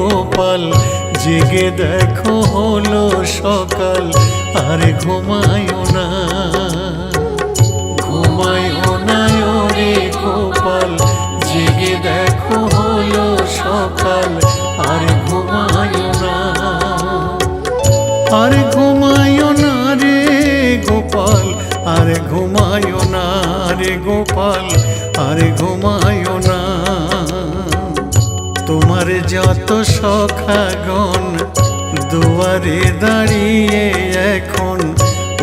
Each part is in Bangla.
গোপাল জেগে দেখো হলো সকাল আর ঘুমায়ো না ঘুমায়ো না রে গোপাল জেগে দেখো হলো সকাল আর ঘুমায়ো না আর ঘুমায়ো না রে গোপাল আর ঘুমায়ো না রে গোপাল আর ঘুমায়ো না তোমার যত সখাগণ দুয়ারে দাঁড়িয়ে এখন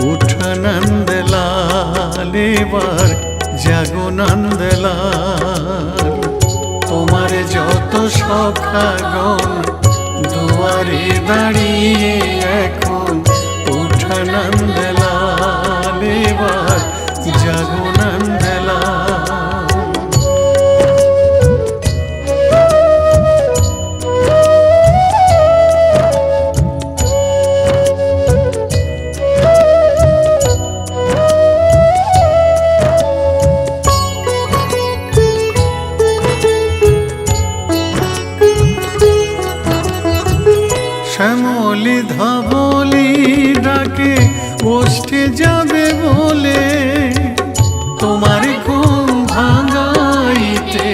উঠো নন্দলাল এবার জাগো নন্দলাল তোমার যত সখাগণ দুয়ারে দাঁড়িয়ে এখন উঠো নন্দলাল এবার জাগো নন্দলাল শ্যামলি ধবলি ডাকে ওষ্ঠে যাবে বলে তোমার ঘুম ভাঙাইতে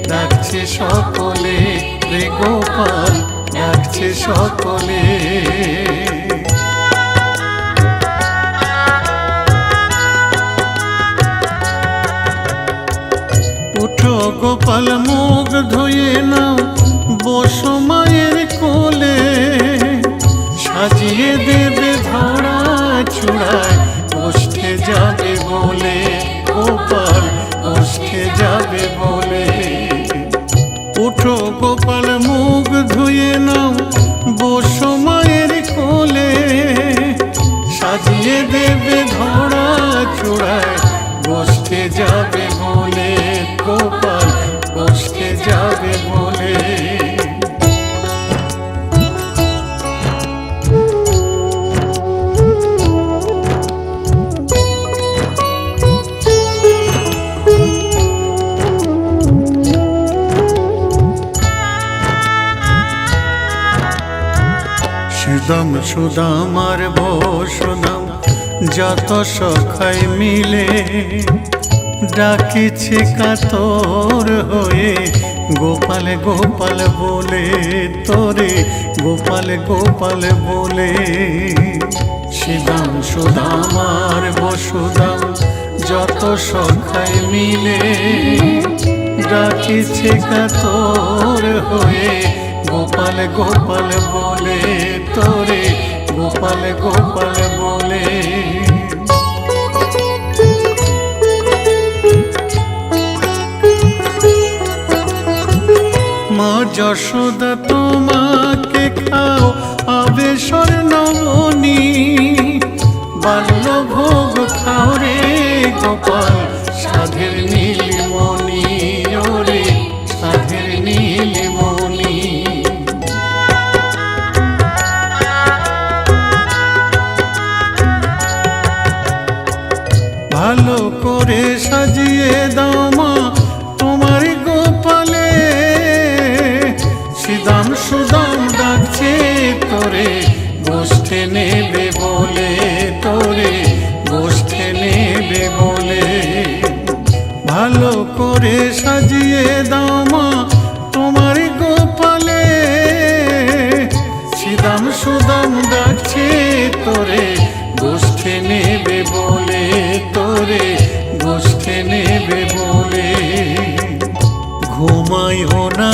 ডাকছে সকলে রে গোপাল ডাকছে সকলে উঠো গোপাল মুখ ধুয়ে নাও বসো মায়ের কোলে সাজিয়ে দেবে ধরা চূড়ায় ওষ্ঠে যাবে বলে গোপাল ওষ্ঠে যাবে বলে উঠো গোপাল মুখ ধুয়ে নাও বসো মায়ের কোলে সাজিয়ে দেবে ধরা চূড়ায় বসতে যাবে বলে গোপাল বসতে যাবে বলে সুদাম সুদাম আর বসুদাম যত সখাই মিলে ডাকিছে কাতর হয়ে গোপাল গোপাল বলে তোরে গোপাল গোপাল বলে সুদাম সুদাম আর বসুদাম যত সখাই মিলে ডাকিছে কাতর হয়ে গোপাল গোপাল বলে তোরে গোপাল গোপাল বলে মা যশোদা তোমাকে খাও আবে স্বর্ণমণি বাল্য ভোগ খাও রে গোপাল সাধের নীলমণি ওরে সাধের নীলমণি ভালো করে সাজিয়ে দাও মা তোমার গোপালে সিদাম সুদাম ডাকছে তোরে গোষ্ঠে নেবে বলে তোরে গোষ্ঠে নেবে বলে ভালো করে সাজিয়ে দাও মা তোমার গোপালে সিদাম সুদাম ডাকছে তোরে গোষ্ঠে নেবে বলে তোরে গোষ্ঠে নেবে বলে ঘুমায়ো না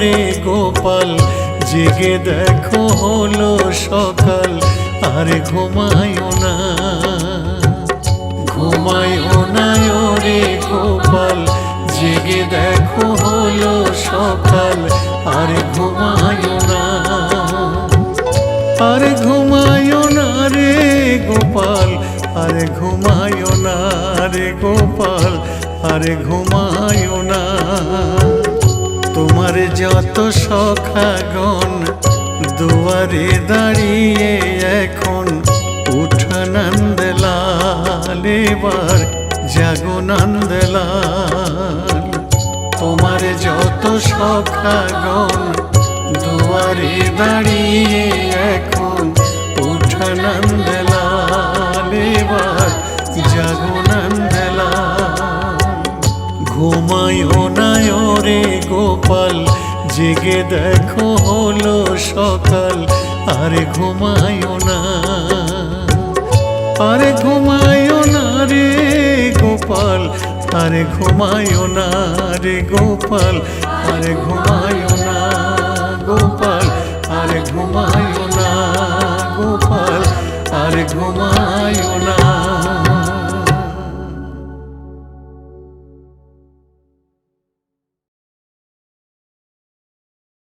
রে গোপাল জেগে দেখো হলো সকাল আর ঘুমায়ো না ঘুমায়ো না রে গোপাল জেগে দেখো হলো সকাল আর ঘুমায়ো না আর ঘুমায়ো না রে গোপাল আর ঘুমায়ো না রে গোপাল আর ঘুমায়ো না তোমার যত সখাগণ দুয়ারে দাঁড়িয়ে এখন উঠো নন্দলাল এবার জাগো নন্দলাল তোমার যত সখাগণ দুয়ারে দাঁড়িয়ে এখন ওঠা নন্দলাল, এবার জাগো নন্দলাল। ঘুমায়ো না রে গোপাল, জেগে দেখো হলো সকাল, আরে ঘুমায়ো না, আরে ঘুমায়ো না রে গোপাল, আরে ঘুমায়ো না রে গোপাল, আরে ঘুমায়ো না গোপাল, আরে ঘুমায়ো না গোপাল, আরে ঘুমায়ো